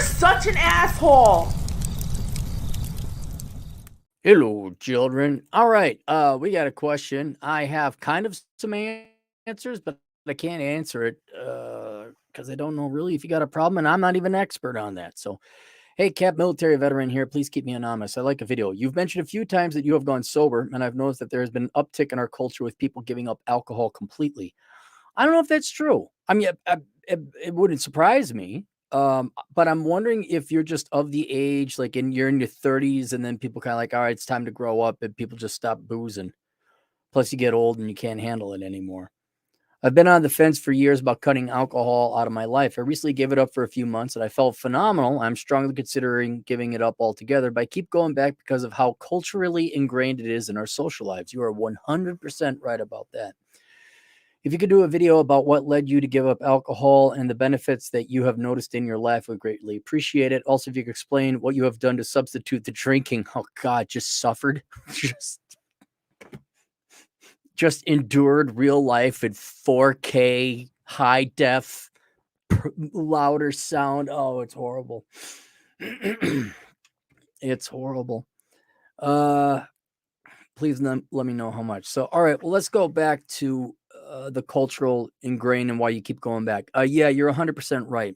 such an asshole. Hello, children. All right, we got a question. I have kind of some answers, but I can't answer it because I don't know really if you got a problem, and I'm not even an expert on that. So, hey, Cap, military veteran here. Please keep me anonymous. I like a video. You've mentioned a few times that you have gone sober, and I've noticed that there has been an uptick in our culture with people giving up alcohol completely. I don't know if that's true. I mean, it wouldn't surprise me. But I'm wondering if you're just of the age, like you're in your 30s, and then people kind of like, all right, it's time to grow up, and people just stop boozing. Plus, you get old and you can't handle it anymore. I've been on the fence for years about cutting alcohol out of my life. I recently gave it up for a few months and I felt phenomenal. I'm strongly considering giving it up altogether, but I keep going back because of how culturally ingrained it is in our social lives. You are 100% right about that. If you could do a video about what led you to give up alcohol and the benefits that you have noticed in your life, would greatly appreciate it. Also, if you could explain what you have done to substitute the drinking. Oh God, just suffered, just just endured real life in 4K, high def, louder sound. Oh, it's horrible. It's horrible. Please let me know how much. So, all right, well, let's go back to the cultural ingrained and why you keep going back. Yeah, you're 100% right.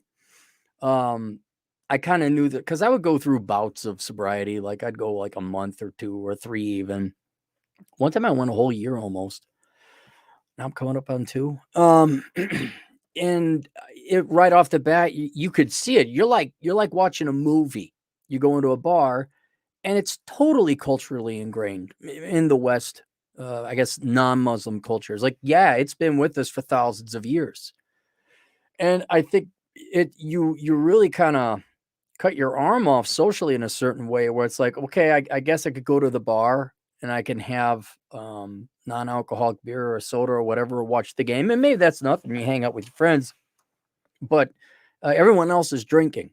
I kind of knew that because I would go through bouts of sobriety. Like I'd go like a month or two or three even. One time I went a whole year almost. Now I'm coming up on two. And it right off the bat, you could see it. You're like watching a movie. You go into a bar, and it's totally culturally ingrained in the West. I guess non-Muslim cultures. Like, yeah, it's been with us for thousands of years, and I think you really kind of cut your arm off socially in a certain way where it's like, okay, I guess I could go to the bar and I can have non-alcoholic beer or a soda or whatever, or watch the game, and maybe that's nothing. You hang out with your friends, but everyone else is drinking,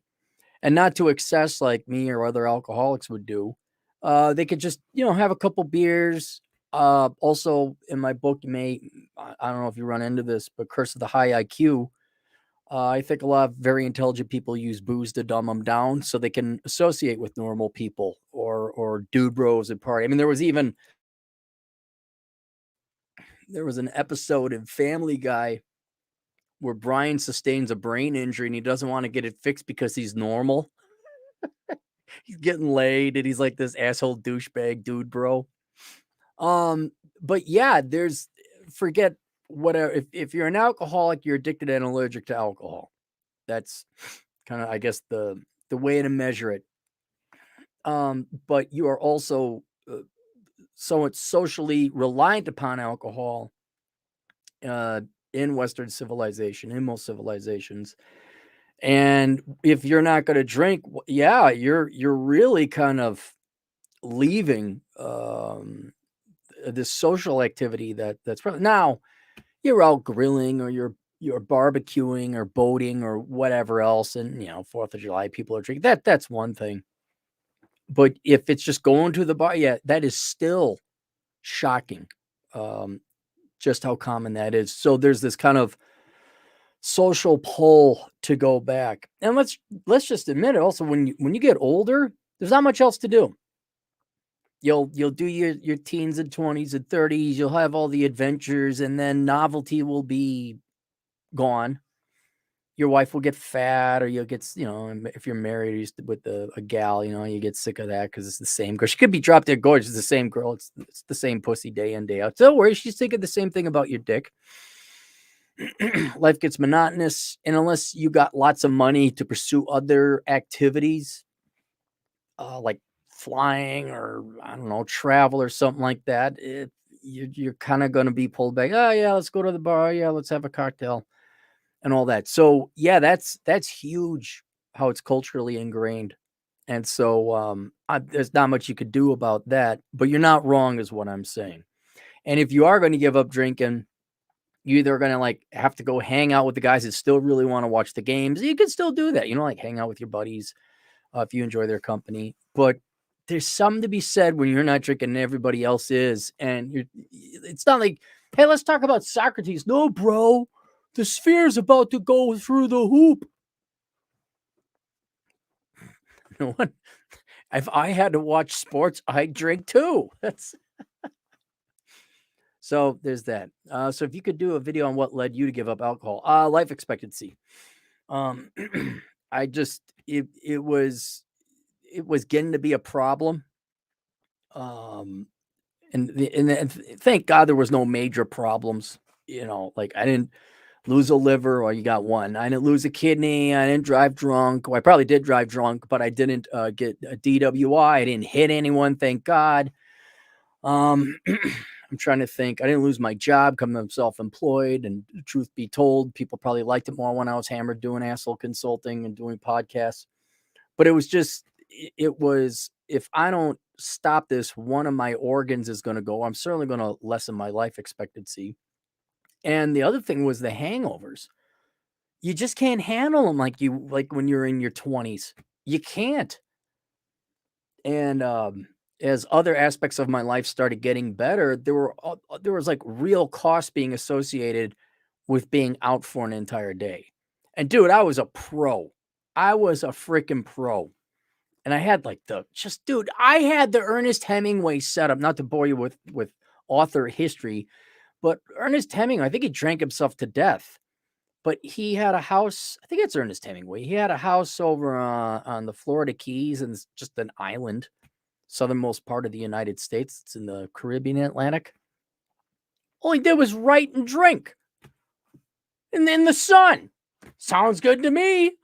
and not to excess like me or other alcoholics would do. They could just have a couple beers. Also, in my book, you may I don't know if you run into this, but Curse of the High IQ. I think a lot of very intelligent people use booze to dumb them down so they can associate with normal people or dude bros and party. I mean, there was an episode in Family Guy where Brian sustains a brain injury and he doesn't want to get it fixed because he's normal. He's getting laid and he's like this asshole douchebag dude bro. Um, but yeah, there's forget whatever. If you're an alcoholic, you're addicted and allergic to alcohol. That's kind of, I guess, the way to measure it. But you are also somewhat socially reliant upon alcohol uh, in Western civilization, in most civilizations. And if you're not going to drink, yeah, you're really kind of leaving this social activity that's now you're out grilling or you're barbecuing or boating or whatever else, and 4th of July people are drinking. That's one thing. But if it's just going to the bar, yeah, that is still shocking. Um, just how common that is. So there's this kind of social pull to go back. And let's just admit it also, when you get older, there's not much else to do. You'll do your teens and 20s and 30s, you'll have all the adventures, and then novelty will be gone. Your wife will get fat, or you'll get, if you're married with a gal, you get sick of that because it's the same girl. She could be drop dead gorgeous, it's the same girl. It's the same pussy day in, day out. So don't worry, she's thinking the same thing about your dick. Life gets monotonous, and unless you got lots of money to pursue other activities, like flying or I don't know, travel or something like that, you're kind of going to be pulled back. Oh yeah, let's go to the bar. Yeah, let's have a cocktail and all that. So yeah, that's huge how it's culturally ingrained. And so there's not much you could do about that, but you're not wrong is what I'm saying. And if you are going to give up drinking, you either going to like have to go hang out with the guys that still really want to watch the games. You can still do that, like hang out with your buddies if you enjoy their company. But there's something to be said when you're not drinking and everybody else is, and it's not like, hey, let's talk about Socrates. No, bro, the sphere's about to go through the hoop. know what? If I had to watch sports, I'd drink too. That's so there's that. So if you could do a video on what led you to give up alcohol, life expectancy. Um, I just it was getting to be a problem. Um, and thank God there was no major problems. You know, like I didn't lose a liver, or you got one. I didn't lose a kidney. I didn't drive drunk. Well, I probably did drive drunk, but I didn't get a DWI. I didn't hit anyone, thank God. I'm trying to think. I didn't lose my job, become self-employed, and truth be told, people probably liked it more when I was hammered doing asshole consulting and doing podcasts. But it was just, it was, if I don't stop this, one of my organs is going to go. I'm certainly going to lessen my life expectancy. And the other thing was the hangovers. You just can't handle them like when you're in your 20s. You can't. And as other aspects of my life started getting better, there was like real costs being associated with being out for an entire day. And dude, I was a pro. I was a freaking pro. And I had like dude, I had the Ernest Hemingway setup, not to bore you with author history, but Ernest Hemingway, I think he drank himself to death. But he had a house, I think it's Ernest Hemingway. He had a house over on the Florida Keys, and it's just an island, southernmost part of the United States. It's in the Caribbean Atlantic. All he did was write and drink. And in the sun. Sounds good to me.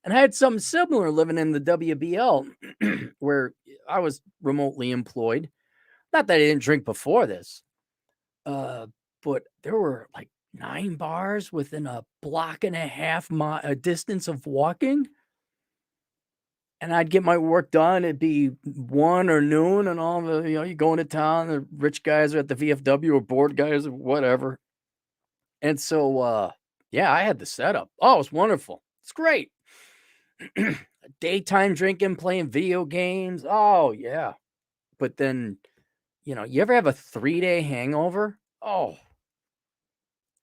And I had something similar living in the WBL where I was remotely employed. Not that I didn't drink before this, but there were like 9 bars within a block and a half a distance of walking. And I'd get my work done. It'd be 1 or noon, and all the, you go into town, the rich guys are at the VFW, or bored guys or whatever. And so, yeah, I had the setup. Oh, it was wonderful. It's great. Daytime drinking, playing video games. Oh, yeah. But then, you ever have a 3-day hangover? Oh,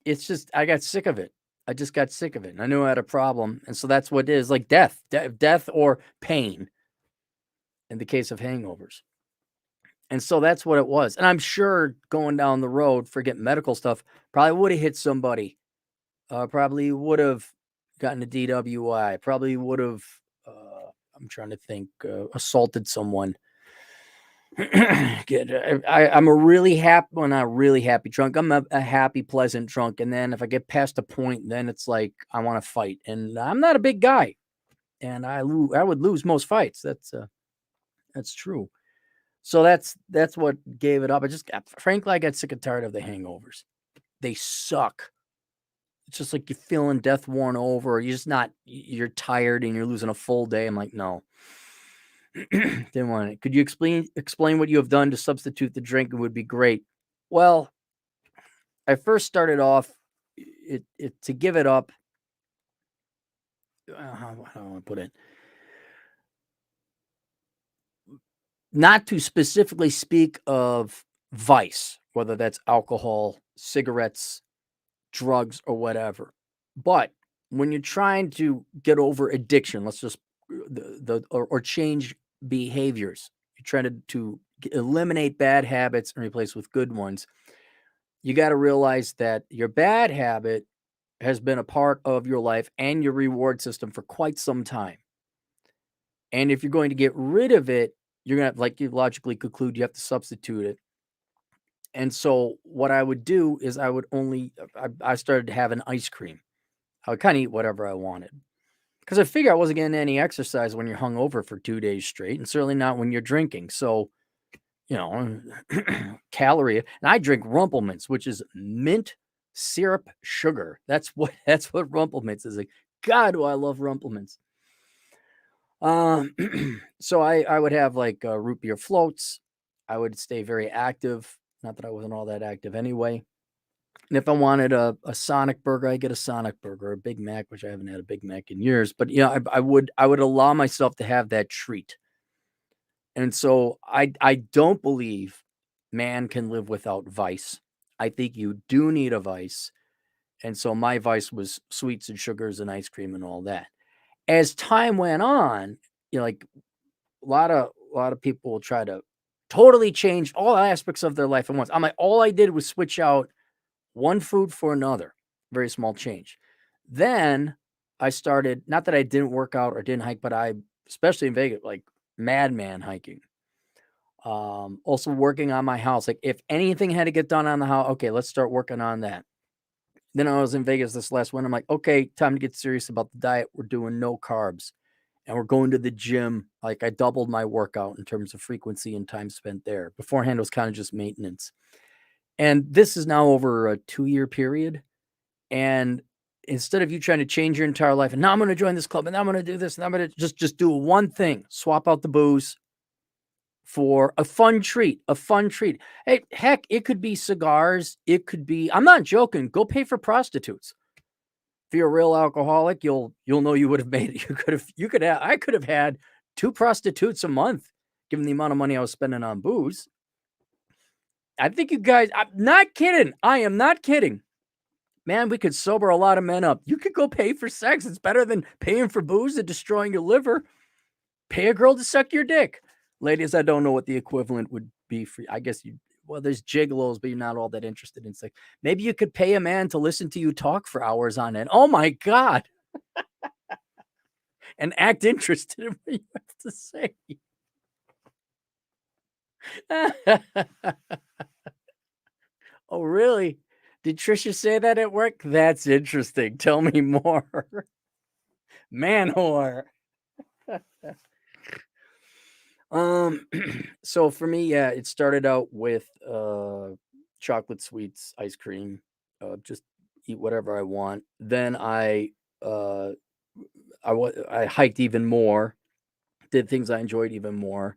it's just, I got sick of it. I just got sick of it. And I knew I had a problem. And so that's what it is, like death or pain in the case of hangovers. And so that's what it was. And I'm sure going down the road, forget medical stuff, probably would have hit somebody. Probably would have gotten a DWI. Probably would have, I'm trying to think, assaulted someone. I'm a really happy, well, not really happy drunk. I'm a happy, pleasant drunk. And then if I get past a point, then it's like I want to fight. And I'm not a big guy, and I would lose most fights. That's true. So that's what gave it up. Frankly, I got sick and tired of the hangovers. They suck. It's just like you're feeling death worn over, or you're tired and you're losing a full day. I'm like, no. Didn't want it. Could you explain what you have done to substitute the drink? It would be great. Well, I first started off to give it up. How do I want to put it? Not to specifically speak of vice, whether that's alcohol, cigarettes, drugs, or whatever. But when you're trying to get over addiction, let's just or change behaviors, you're trying to eliminate bad habits and replace with good ones. You got to realize that your bad habit has been a part of your life and your reward system for quite some time. And if you're going to get rid of it, you're going to, like you logically conclude, you have to substitute it. And so what I would do is I started having ice cream. I would kind of eat whatever I wanted, because I figure I wasn't getting any exercise when you're hungover for 2 days straight, and certainly not when you're drinking. So, calorie, and I drink Rumplemints, which is mint syrup sugar. That's what Rumplemints is. Like, God, do I love Rumplemints. So I would have like root beer floats. I would stay very active. Not that I wasn't all that active anyway. And if I wanted a Sonic burger, I get a Sonic burger, a Big Mac, which I haven't had a Big Mac in years. But I would allow myself to have that treat. And so I don't believe man can live without vice. I think you do need a vice. And so my vice was sweets and sugars and ice cream and all that. as time went on, like a lot of people will try to totally change all aspects of their life at once. I'm like, all I did was switch out one food for another. Very small change. Then I started, not that I didn't work out or didn't hike, but I, especially in Vegas, like madman hiking. Also working on my house. Like if anything had to get done on the house, okay, let's start working on that. Then I was in Vegas this last winter. I'm like, okay, time to get serious about the diet. We're doing no carbs and we're going to the gym. Like I doubled my workout in terms of frequency and time spent there. Beforehand, it was kind of just maintenance. And this is now over a 2-year period. And instead of you trying to change your entire life and now I'm going to join this club and now I'm going to do this and I'm going to just do one thing, swap out the booze for a fun treat. Hey, heck, it could be cigars. It could be, I'm not joking. Go pay for prostitutes. If you're a real alcoholic, you'll know you would have made it. I could have had 2 prostitutes a month, given the amount of money I was spending on booze. I think you guys, I'm not kidding. I am not kidding. Man, we could sober a lot of men up. You could go pay for sex. It's better than paying for booze and destroying your liver. Pay a girl to suck your dick. Ladies, I don't know what the equivalent would be for, I guess there's gigolos, but you're not all that interested in sex. Maybe you could pay a man to listen to you talk for hours on end. Oh my God. And act interested in what you have to say. Oh, really? Did Trisha say that at work? That's interesting. Tell me more. Man whore. So for me, yeah, it started out with chocolate sweets, ice cream, just eat whatever I want. Then I hiked even more, did things I enjoyed even more,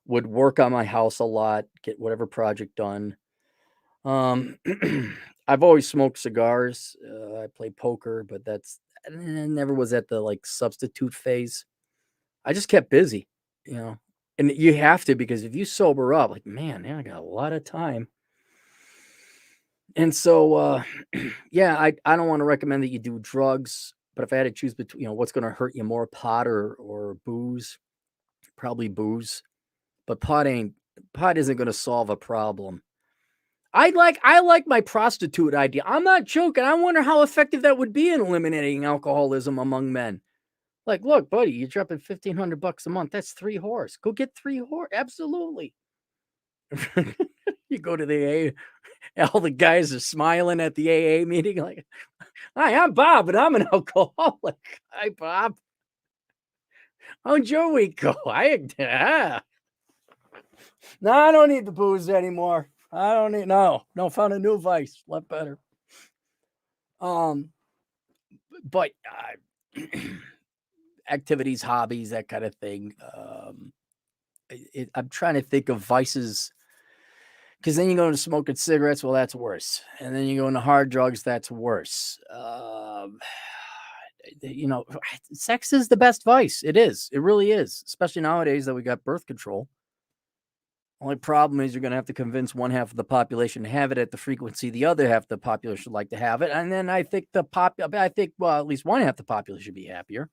would work on my house a lot, get whatever project done. I've always smoked cigars. I play poker, but never was at the like substitute phase. I just kept busy, and you have to, because if you sober up, like, man, I got a lot of time. And so, yeah, I don't want to recommend that you do drugs, but if I had to choose between, what's going to hurt you more, pot or booze, probably booze. But pot isn't going to solve a problem. I like my prostitute idea. I'm not joking. I wonder how effective that would be in eliminating alcoholism among men. Like, look, buddy, you're dropping $1,500 a month. That's 3 whores. Go get 3 whores. Absolutely. You go to the AA, all the guys are smiling at the AA meeting like, hi, I'm Bob, and I'm an alcoholic. Hi, Bob. How'd your week go? No, I don't need the booze anymore. I don't need, no, found a new vice. A lot better. But activities, hobbies, that kind of thing. I'm trying to think of vices, because then you go into smoking cigarettes. Well, that's worse. And then you go into hard drugs. That's worse. Sex is the best vice. It is. It really is. Especially nowadays that we got birth control. Only problem is you're going to have to convince one half of the population to have it at the frequency the other half of the population would like to have it. And then I think at least one half the population should be happier.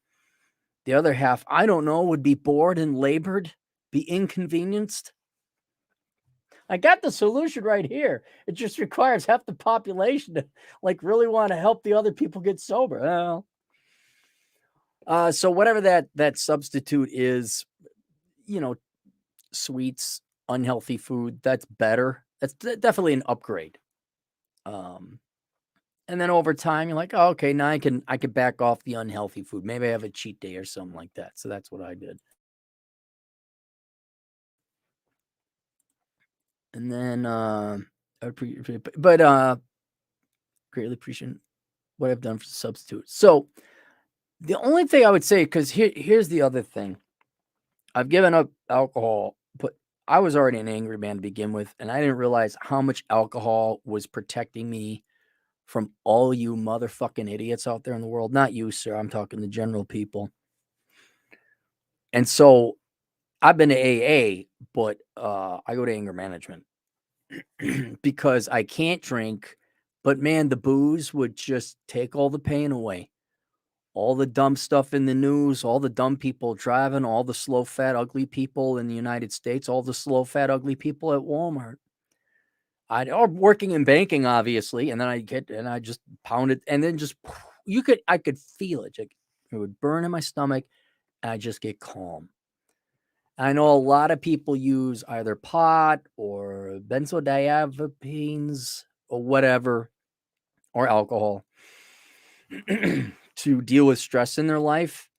The other half, I don't know, would be bored and labored, be inconvenienced. I got the solution right here. It just requires half the population to really want to help the other people get sober. Well, so whatever that substitute is, sweets, unhealthy food, that's better. That's definitely an upgrade. And then over time, you're like, oh, okay, now I can back off the unhealthy food. Maybe I have a cheat day or something like that. So that's what I did. And then I would greatly appreciate what I've done for the substitute. So the only thing I would say, because here's the other thing. I've given up alcohol, but I was already an angry man to begin with, and I didn't realize how much alcohol was protecting me from all you motherfucking idiots out there in the world. Not you, sir. I'm talking the general people. And so I've been to AA, but I go to anger management because I can't drink, but man, the booze would just take all the pain away. all the dumb stuff in the news, all the dumb people driving, all the slow, fat, ugly people in the United States, all the slow, fat, ugly people at Walmart. Or working in banking, obviously, and then I just pound it, and then just I could feel it. Like, it would burn in my stomach, and I just get calm. I know a lot of people use either pot or benzodiazepines or whatever, or alcohol to deal with stress in their life.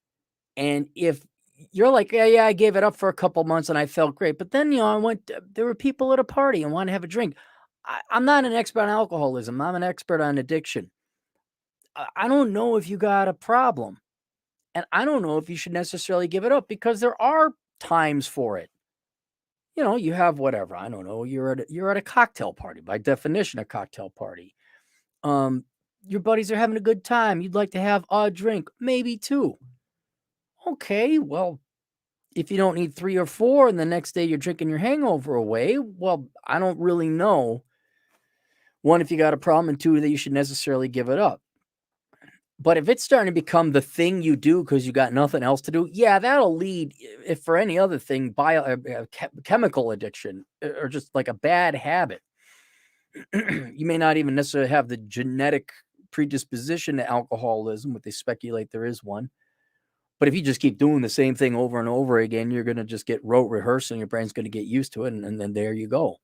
And if you're like, yeah, I gave it up for a couple months and I felt great, but then there were people at a party and wanted to have a drink. I'm not an expert on alcoholism. I'm an expert on addiction. I don't know if you got a problem, and I don't know if you should necessarily give it up, because there are times for it. You have whatever, I don't know, you're at a cocktail party, by definition, a cocktail party. Your buddies are having a good time. You'd like to have a drink, maybe two. Okay, well, if you don't need 3 or 4 and the next day you're drinking your hangover away, well, I don't really know, 1, if you got a problem, and 2, that you should necessarily give it up. But if it's starting to become the thing you do because you got nothing else to do, yeah, that'll lead, if for any other thing, chemical addiction, or just like a bad habit. You may not even necessarily have the genetic predisposition to alcoholism, but they speculate there is one. But if you just keep doing the same thing over and over again, you're going to just get rote rehearsing. Your brain's going to get used to it, and then there you go.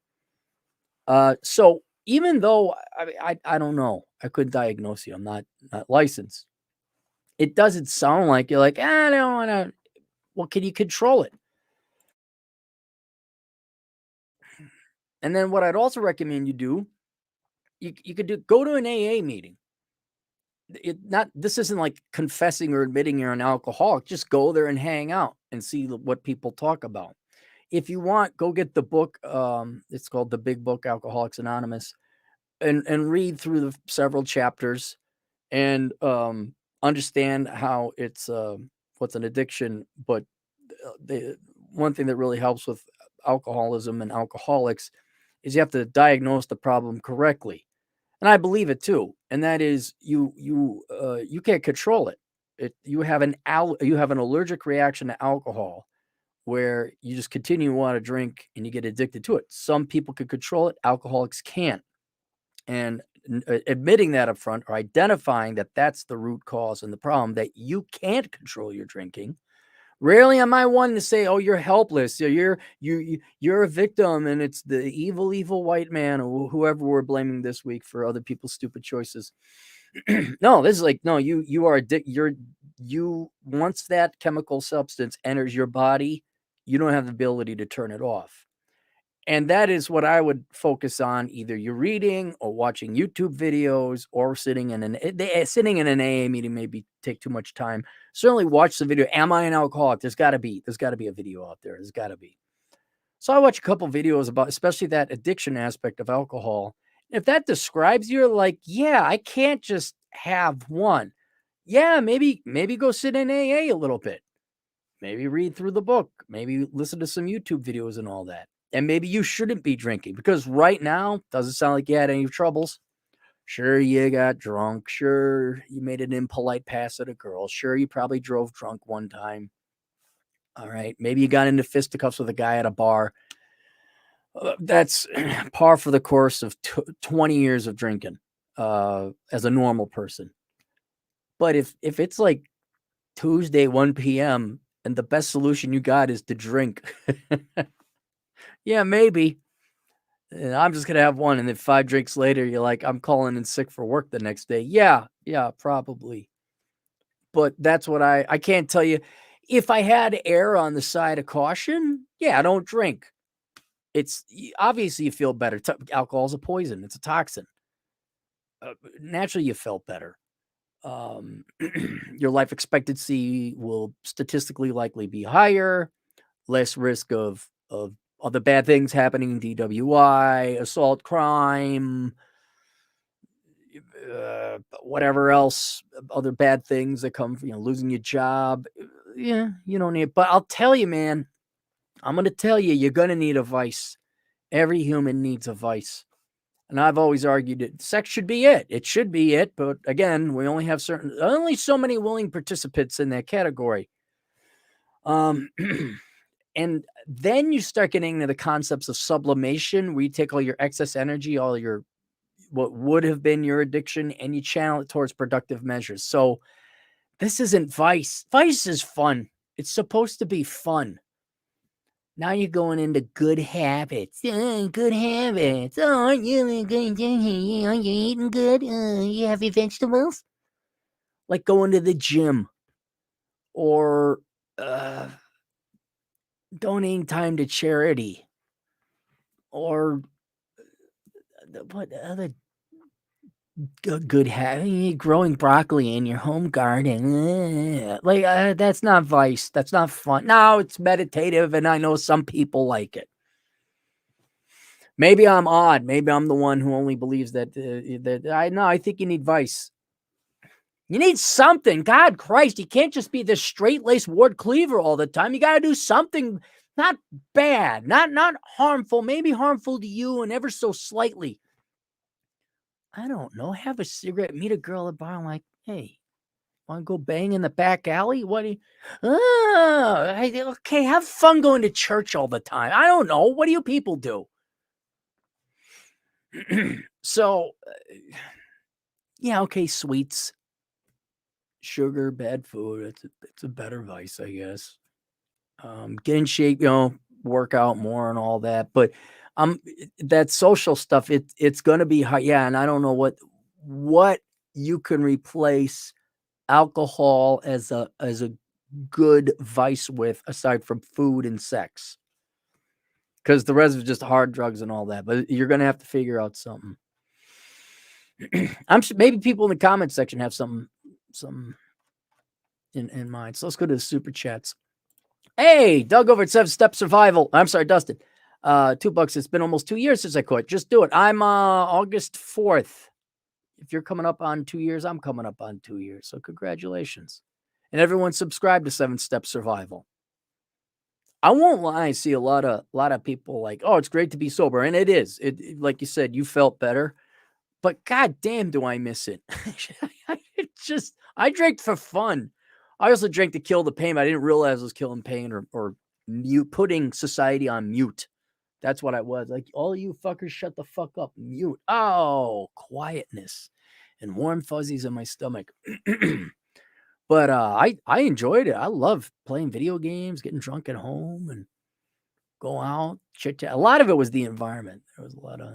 So even though I don't know, I couldn't diagnose you. I'm not licensed. It doesn't sound like you're like, I don't want to. Well, can you control it? And then what I'd also recommend you do, you could go to an AA meeting. This isn't like confessing or admitting you're an alcoholic. Just go there and hang out and see what people talk about. If you want, go get the book. It's called The Big Book, Alcoholics Anonymous, and read through the several chapters, and understand how it's what's an addiction. But the one thing that really helps with alcoholism and alcoholics is you have to diagnose the problem correctly. And I believe it too. And that is, you can't control it. You have an allergic reaction to alcohol, where you just continue to want to drink and you get addicted to it. Some people can control it, alcoholics can't. And admitting that up front, or identifying that that's the root cause and the problem, that you can't control your drinking. Rarely am I one to say, "Oh, you're helpless. You're a victim, and it's the evil white man," or whoever we're blaming this week for other people's stupid choices. No, this is like, no, you are once that chemical substance enters your body, you don't have the ability to turn it off. And that is what I would focus on. Either you're reading or watching YouTube videos, or sitting in an AA meeting maybe take too much time. Certainly watch the video. Am I an alcoholic? There's got to be a video out there. There's got to be. So I watch a couple videos about, especially that addiction aspect of alcohol. If that describes you, like, yeah, I can't just have one. Yeah, maybe go sit in AA a little bit. Maybe read through the book. Maybe listen to some YouTube videos and all that. And maybe you shouldn't be drinking, because right now doesn't sound like you had any troubles. Sure, you got drunk. Sure, you made an impolite pass at a girl. Sure, you probably drove drunk one time. All right, maybe you got into fisticuffs with a guy at a bar. That's par for the course of 20 years of drinking as a normal person. But if it's like Tuesday, 1 p.m., and the best solution you got is to drink, yeah, maybe. I'm just going to have one. And then 5 drinks later, you're like, I'm calling in sick for work the next day. Yeah, probably. But that's what I can't tell you. If I had to err on the side of caution, yeah, I don't drink. It's obviously you feel better. Alcohol is a poison. It's a toxin. Naturally, you felt better. Your life expectancy will statistically likely be higher, less risk of other bad things happening, DWI, assault, crime, whatever else, other bad things that come from, losing your job. Yeah, you don't need it. But I'll tell you, man, I'm going to tell you, you're going to need a vice. Every human needs a vice. And I've always argued that sex should be it. It should be it. But again, we only have only so many willing participants in that category. And then you start getting into the concepts of sublimation, where you take all your excess energy, all your what would have been your addiction, and you channel it towards productive measures. So this isn't vice. Vice is fun. It's supposed to be fun. Now you're going into good habits. Good habits. Oh, aren't you good? Aren't you eating good? You have your vegetables? Like going to the gym or donating time to charity or what other good habit? Growing broccoli in your home garden. That's not vice. That's not fun. No, it's meditative, and I know some people like it. Maybe I'm odd. Maybe I'm the one who only believes that. I think you need vice. You need something. God Christ, you can't just be this straight-laced Ward Cleaver all the time. You got to do something not bad, not harmful, maybe harmful to you and ever so slightly. I don't know. Have a cigarette, meet a girl at the bar, like, hey, want to go bang in the back alley? What do you? Okay, have fun going to church all the time. I don't know. What do you people do? So, yeah, okay, sweets, sugar, bad food. It's a better vice, I guess. Get in shape, work out more and all that. But that social stuff, it's gonna be high. Yeah, and I don't know what you can replace alcohol as a good vice with, aside from food and sex. Because the rest is just hard drugs and all that. But you're gonna have to figure out something. I'm sure maybe people in the comment section have some in mind. So let's go to the super chats. Hey, Doug over at 7 Step Survival. I'm sorry, Dustin. $2. It's been almost 2 years since I quit. Just do it. I'm August 4th. If you're coming up on 2 years, I'm coming up on 2 years. So congratulations. And everyone subscribe to 7 Step Survival. I won't lie. I see a lot of people like, oh, it's great to be sober. And it is. It like you said, you felt better. But goddamn, do I miss it. I drank for fun. I also drank to kill the pain. I didn't realize I was killing pain or putting society on mute. That's what I was. Like, all you fuckers, shut the fuck up. Mute. Oh, quietness and warm fuzzies in my stomach. But I enjoyed it. I love playing video games, getting drunk at home, and go out, chit chat. A lot of it was the environment. There was a lot of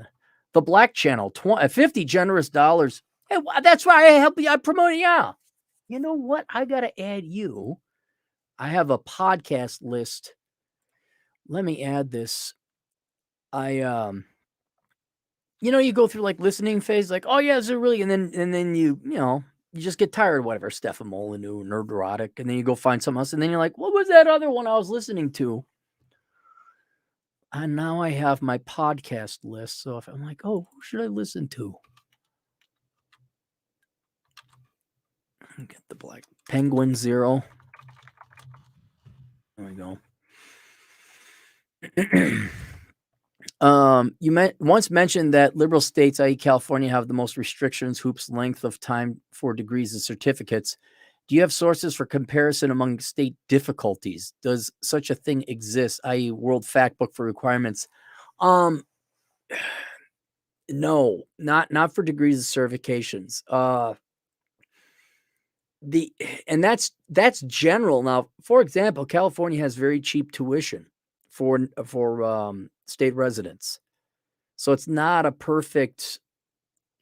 the Black Channel, $50 generous dollars. Hey, that's why I help you. I promote it. Yeah. You know what? I got to add you. I have a podcast list. Let me add this. You go through like listening phase, like, oh yeah, is it really? And then you just get tired of whatever, Stefan Molyneux, Nerdrotic, and then you go find something else, and then you're like, what was that other one I was listening to? And now I have my podcast list. So if I'm like, oh, who should I listen to? Get the Black Penguin Zero. There we go. You once mentioned that liberal states, i.e. California, have the most restrictions, hoops, length of time for degrees and certificates. Do you have sources for comparison among state difficulties? Does such a thing exist, i.e. World Factbook for requirements? No, not for degrees and certifications. That's general. Now, for example, California has very cheap tuition for state residents. So it's not a perfect,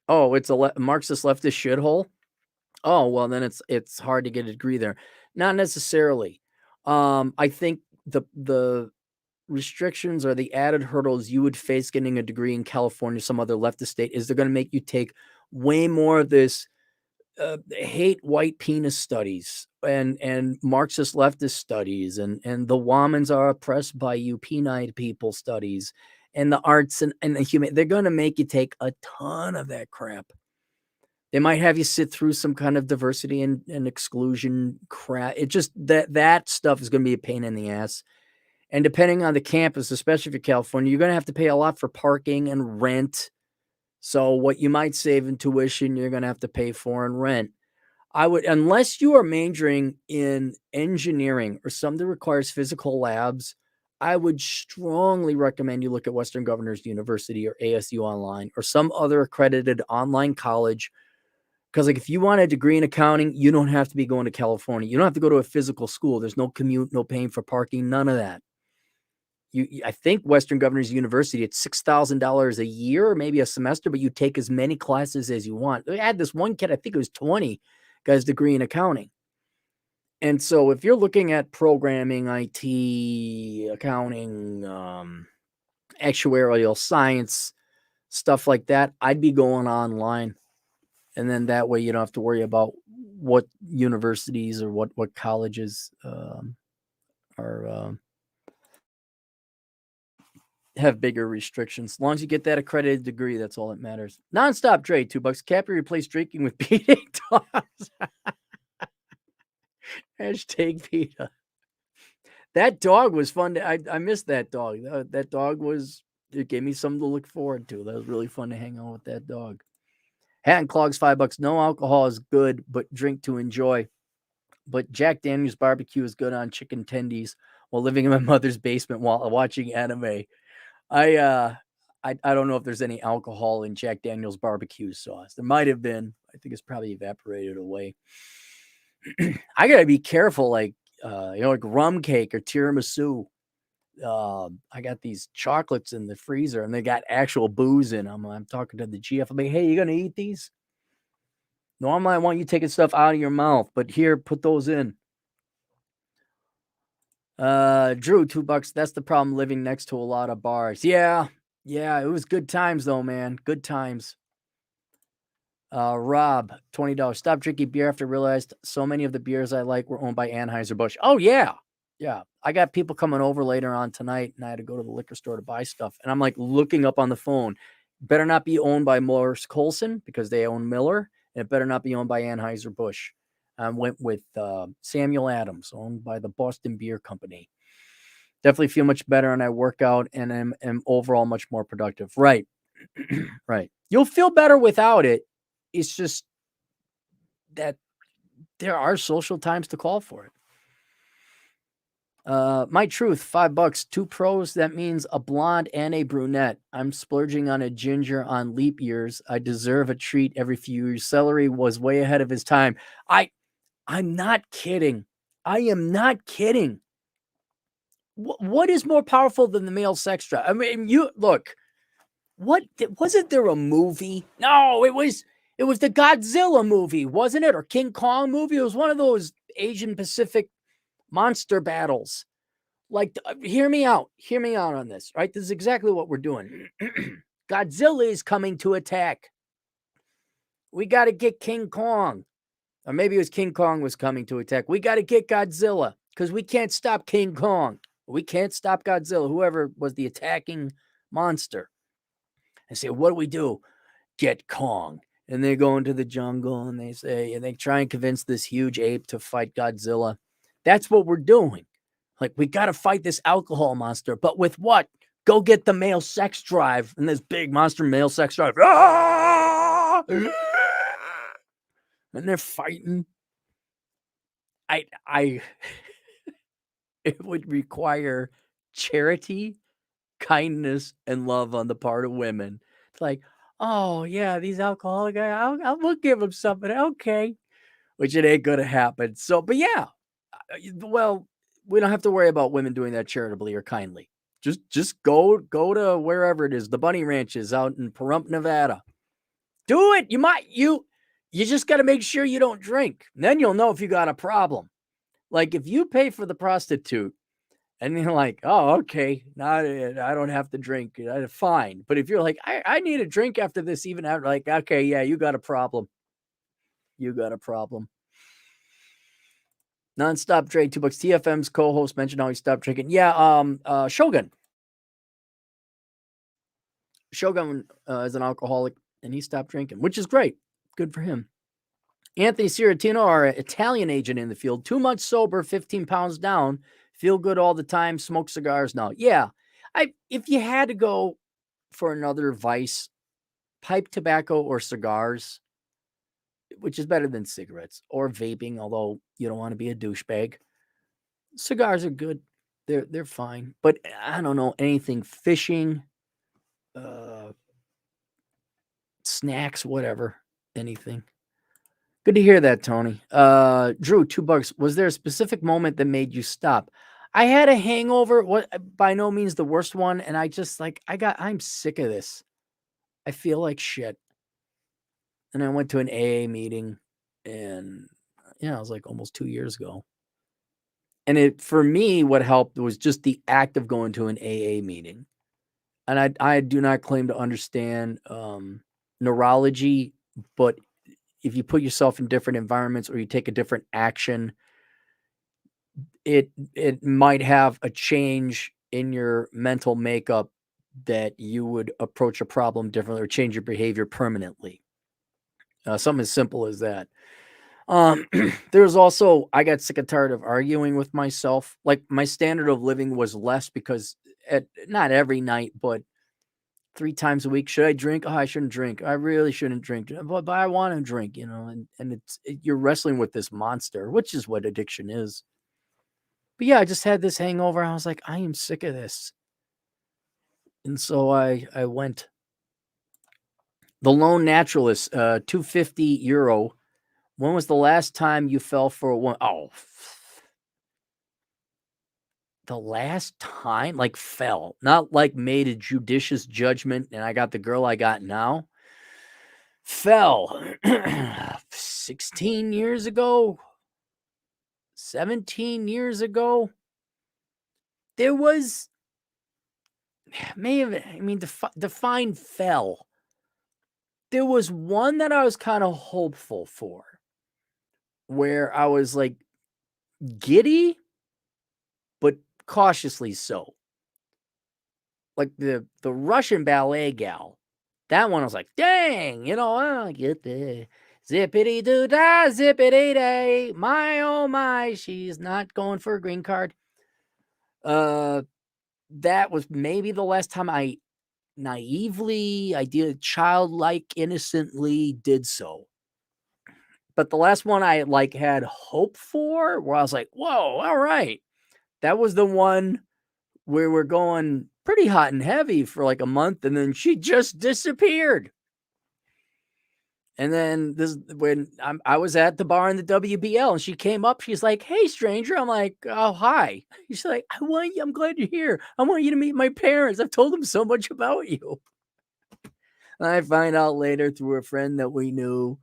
it's a Marxist leftist shithole. Oh, well, then it's hard to get a degree there. Not necessarily. I think the restrictions or the added hurdles you would face getting a degree in California, some other leftist state, is they're going to make you take way more of this hate white penis studies and Marxist leftist studies and the Womans are oppressed by you penile people studies and the arts and the human. They're going to make you take a ton of that crap. They might have you sit through some kind of diversity and exclusion crap. It just that stuff is going to be a pain in the ass. And depending on the campus, especially for California, you're going to have to pay a lot for parking and rent. So what you might save in tuition, you're going to have to pay for in rent. I would, unless you are majoring in engineering or something that requires physical labs, I would strongly recommend you look at Western Governors University or ASU Online or some other accredited online college. Because like if you want a degree in accounting, you don't have to be going to California. You don't have to go to a physical school. There's no commute, no paying for parking, none of that. I think Western Governors University, it's $6,000 a year or maybe a semester, but you take as many classes as you want. I had this one kid, I think it was 20, got his degree in accounting. And so if you're looking at programming, IT, accounting, actuarial science, stuff like that, I'd be going online. And then that way you don't have to worry about what universities or what colleges are have bigger restrictions. As long as you get that accredited degree, that's all that matters. Nonstop Dre, $2. Cappy replaced drinking with beating dogs. Hashtag PETA. That dog was fun. I missed that dog. That dog it gave me something to look forward to. That was really fun to hang out with that dog. Hat and Clogs, $5. No alcohol is good, but drink to enjoy. But Jack Daniel's barbecue is good on chicken tendies while living in my mother's basement while watching anime. I don't know if there's any alcohol in Jack Daniel's barbecue sauce. There might have been. I think it's probably evaporated away. I gotta be careful, like rum cake or tiramisu. I got these chocolates in the freezer and they got actual booze in them. I'm talking to the GF. I'm like, hey, you gonna eat these? Normally, I want you taking stuff out of your mouth, but here, put those in. Drew, $2. That's the problem living next to a lot of bars. Yeah, it was good times though, man. Good times. Rob, $20. Stop drinking beer after I realized so many of the beers I like were owned by Anheuser-Busch. Oh yeah. I got people coming over later on tonight, and I had to go to the liquor store to buy stuff. And I'm like looking up on the phone. Better not be owned by Morris Colson because they own Miller, and it better not be owned by Anheuser-Busch. I went with Samuel Adams, owned by the Boston Beer Company. Definitely feel much better, and I work out and am overall much more productive. Right. Right. You'll feel better without it. It's just that there are social times to call for it. My truth, $5, 2 pros. That means a blonde and a brunette. I'm splurging on a ginger on leap years. I deserve a treat every few years. Celery was way ahead of his time. I'm not kidding. I am not kidding. What is more powerful than the male sex drive? I mean, you look. What wasn't there a movie? No, it was the Godzilla movie, wasn't it? Or King Kong movie? It was one of those Asian Pacific monster battles. Like, hear me out on this, right? This is exactly what we're doing. Godzilla is coming to attack. We got to get King Kong. Or maybe it was King Kong was coming to attack. We got to get Godzilla because we can't stop King Kong. We can't stop Godzilla, whoever was the attacking monster. I say, what do we do? Get Kong. And they go into the jungle and they try and convince this huge ape to fight Godzilla. That's what we're doing. Like, we got to fight this alcohol monster, but with what? Go get the male sex drive. And this big monster male sex drive. Ah! And they're fighting. It would require charity, kindness, and love on the part of women. It's like, oh yeah, these alcoholic guys, we'll give them something. Okay. Which it ain't going to happen. So, but yeah, well, we don't have to worry about women doing that charitably or kindly. Just go to wherever it is. The Bunny Ranch is out in Pahrump, Nevada. Do it. You just got to make sure you don't drink. Then you'll know if you got a problem. Like if you pay for the prostitute and you're like, oh, okay, now I don't have to drink. Fine. But if you're like, I need a drink after this, even after, like, okay, yeah, you got a problem. You got a problem. Nonstop Dre, $2. TFM's co-host mentioned how he stopped drinking. Yeah, Shogun. Shogun is an alcoholic, and he stopped drinking, which is great. Good for him. Anthony Ciratino, our Italian agent in the field, 2 months sober, 15 pounds down, feel good all the time, smoke cigars now. Yeah, if you had to go for another vice, pipe tobacco or cigars, which is better than cigarettes, or vaping, although you don't want to be a douchebag. Cigars are good. They're fine. But I don't know anything fishing, snacks, whatever, anything. Good to hear that, Tony. Drew, $2. Was there a specific moment that made you stop? I had a hangover, what by no means the worst one, and I just I'm sick of this. I feel like shit. And I went to an AA meeting, and it was like almost 2 years ago. And for me, what helped was just the act of going to an AA meeting. And I do not claim to understand neurology, but if you put yourself in different environments or you take a different action, it might have a change in your mental makeup that you would approach a problem differently or change your behavior permanently. Something as simple as that. There's also, I got sick and tired of arguing with myself. Like, my standard of living was less because not every night, but 3 times a week. Should I drink? Oh, I shouldn't drink. I really shouldn't drink, but I want to drink, and you're wrestling with this monster, which is what addiction is. But yeah, I just had this hangover. I was like, I am sick of this. And so I went. The Lone Naturalist, €250. When was the last time you fell for one? Oh, the last time, like, fell, not like made a judicious judgment and I got the girl I got now. Fell 16 years ago, 17 years ago. There was, define fell. There was one that I was kind of hopeful for, where I was like giddy, but cautiously so. Like the Russian ballet gal. That one I was like, dang, I get the zippity doo dah, zippity day. My oh my, she's not going for a green card. That was maybe the last time I naively, childlike, innocently did so. But the last one I had hope for, where I was like, whoa, all right. That was the one where we're going pretty hot and heavy for like a month, and then she just disappeared. And then when I was at the bar in the WBL, and she came up, she's like, "Hey, stranger." I'm like, "Oh, hi." She's like, I'm glad you're here. I want you to meet my parents. I've told them so much about you. And I find out later through a friend that we knew.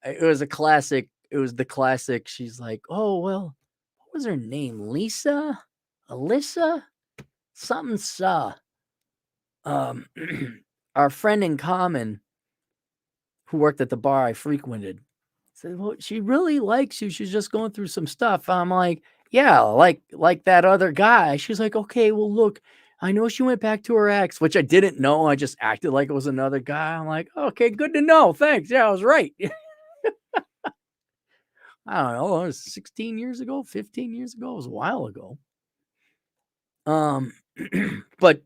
It was a classic. It was the classic. She's like, "Oh, well, what was her name? Lisa? Alyssa? Something saw." Our friend in common who worked at the bar I frequented said, "Well, she really likes you. She's just going through some stuff." I'm like, "Yeah, like that other guy." She's like, "Okay, well, look, I know she went back to her ex," which I didn't know. I just acted like it was another guy. I'm like, "Okay, good to know. Thanks. Yeah, I was right." I don't know. It was 16 years ago, 15 years ago. It was a while ago. But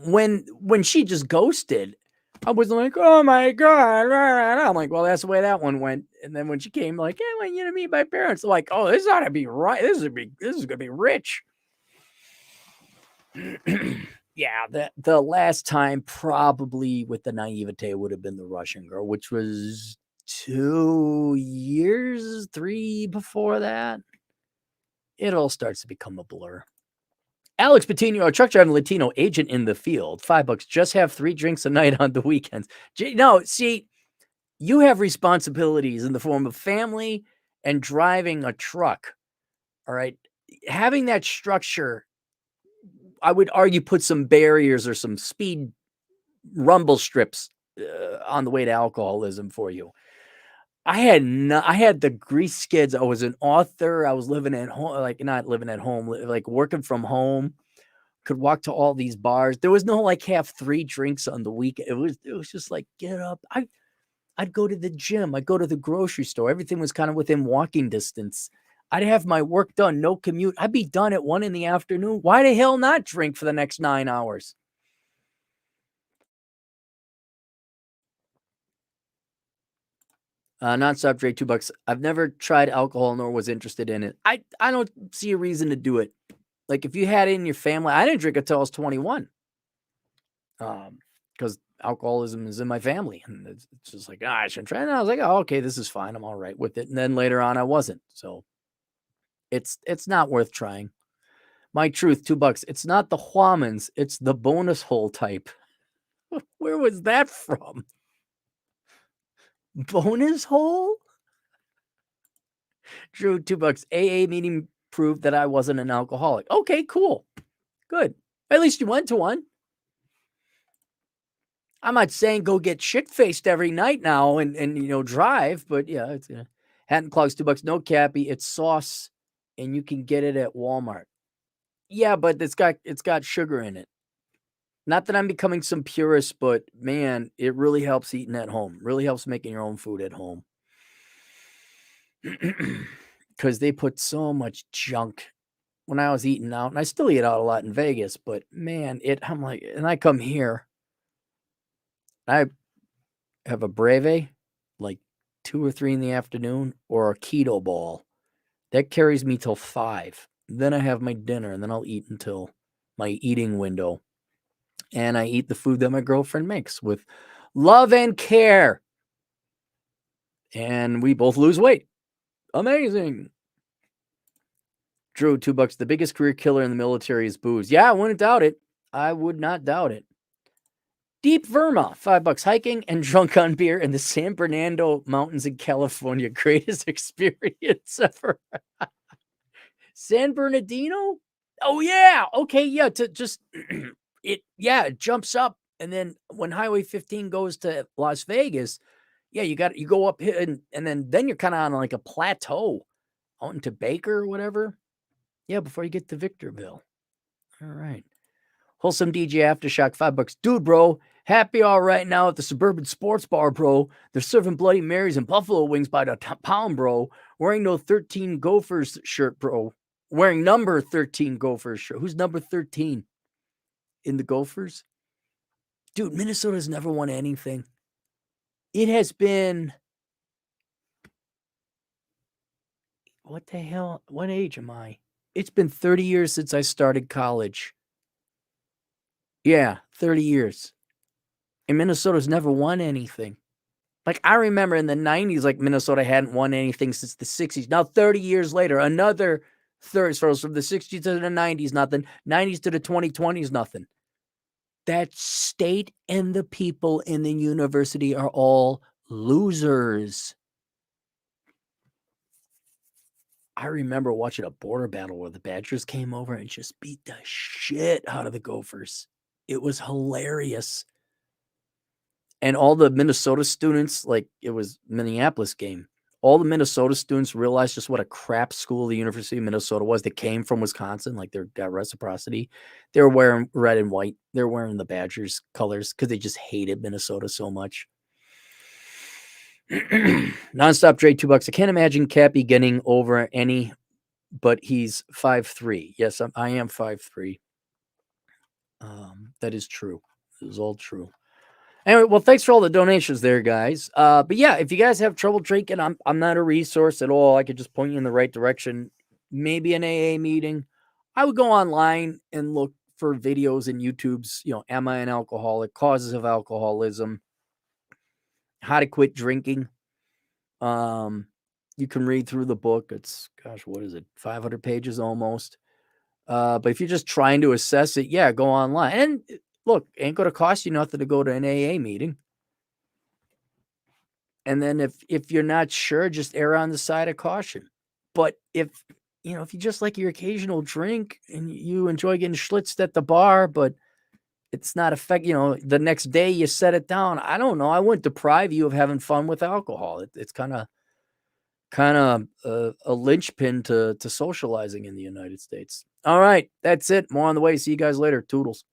when she just ghosted, I was like, "Oh my God." I'm like, "Well, that's the way that one went." And then when she came, like, "Hey, I want you to meet my parents." I'm like, "Oh, this ought to be right. This is gonna be rich." Yeah, the last time probably with the naivete would have been the Russian girl, which was 2 years, 3 before that. It all starts to become a blur. Alex Patino, a truck driving Latino agent in the field, $5. Just have 3 drinks a night on the weekends. No, see, you have responsibilities in the form of family and driving a truck. All right. Having that structure, I would argue, put some barriers or some speed rumble strips on the way to alcoholism for you. I had the grease skids. I was an author. I was living at home, like not living at home, like working from home. Could walk to all these bars. There was no like have 3 drinks on the weekend. It was just like, get up. I'd go to the gym. I'd go to the grocery store. Everything was kind of within walking distance. I'd have my work done, no commute. I'd be done at 1 PM. Why the hell not drink for the next 9 hours? Nonstop Dre, $2. I've never tried alcohol nor was interested in it. I don't see a reason to do it. Like if you had it in your family, I didn't drink until I was 21. Because alcoholism is in my family, and it's just like, I shouldn't try it. And I was like, oh, okay, this is fine. I'm all right with it. And then later on, I wasn't. So it's not worth trying. My truth, $2. It's not the Huamans. It's the bonus hole type. Where was that from? Bonus hole? Drew, $2. AA meeting proved that I wasn't an alcoholic. Okay, cool. Good. At least you went to one. I'm not saying go get shit-faced every night now and drive, but yeah, it's Hatton Clogs, $2. No cappy. It's sauce, and you can get it at Walmart. Yeah, but it's got sugar in it. Not that I'm becoming some purist, but man, it really helps eating at home. Really helps making your own food at home. Because they put so much junk when I was eating out, and I still eat out a lot in Vegas, but man, I'm like, and I come here, I have a Breve, like 2 or 3 in the afternoon, or a keto ball. That carries me till 5. Then I have my dinner, and then I'll eat until my eating window. And I eat the food that my girlfriend makes with love and care. And we both lose weight. Amazing. Drew, $2. The biggest career killer in the military is booze. Yeah, I wouldn't doubt it. I would not doubt it. Deep Verma, $5. Hiking and drunk on beer in the San Bernardino Mountains in California. Greatest experience ever. San Bernardino? Oh, yeah. Okay, yeah. To just it jumps up. And then when Highway 15 goes to Las Vegas, yeah, you go up here and then you're kind of on like a plateau out into Baker or whatever. Yeah, before you get to Victorville. All right. Wholesome DJ Aftershock, $5. Dude, bro, happy all right now at the Suburban Sports Bar, bro. They're serving Bloody Marys and buffalo wings by the pound, bro. Wearing no 13 Gophers shirt, bro. Wearing number 13 Gophers shirt. Who's number 13 in the Gophers? Dude, Minnesota's never won anything. It has been... What the hell? What age am I? It's been 30 years since I started college. Yeah, 30 years. And Minnesota's never won anything. Like, I remember in the 90s, like, Minnesota hadn't won anything since the 60s. Now, 30 years later, another 30, so from the 60s to the 90s, nothing. 90s to the 2020s, nothing. That state and the people in the university are all losers. I remember watching a border battle where the Badgers came over and just beat the shit out of the Gophers. It was hilarious. And all the Minnesota students, like it was Minneapolis game, all the Minnesota students realized just what a crap school the University of Minnesota was. They came from Wisconsin, like they got reciprocity. They were wearing red and white. They're wearing the Badgers colors because they just hated Minnesota so much. Nonstop Dre, $2. I can't imagine Cappy getting over any, but he's 5'3". Yes, I am 5'3". That is true. It is all true. Anyway, well, thanks for all the donations there, guys. But yeah, if you guys have trouble drinking, I'm not a resource at all. I could just point you in the right direction. Maybe an AA meeting. I would go online and look for videos in YouTube's, am I an alcoholic? Causes of alcoholism. How to quit drinking. You can read through the book. It's, gosh, what is it? 500 pages almost. But if you're just trying to assess it, yeah, go online. And look, ain't going to cost you nothing to go to an AA meeting. And then if you're not sure, just err on the side of caution. But if you just like your occasional drink and you enjoy getting schlitzed at the bar, but it's not the next day you set it down. I don't know. I wouldn't deprive you of having fun with alcohol. It's kind of a linchpin to socializing in the United States. All right, that's it. More on the way. See you guys later. Toodles.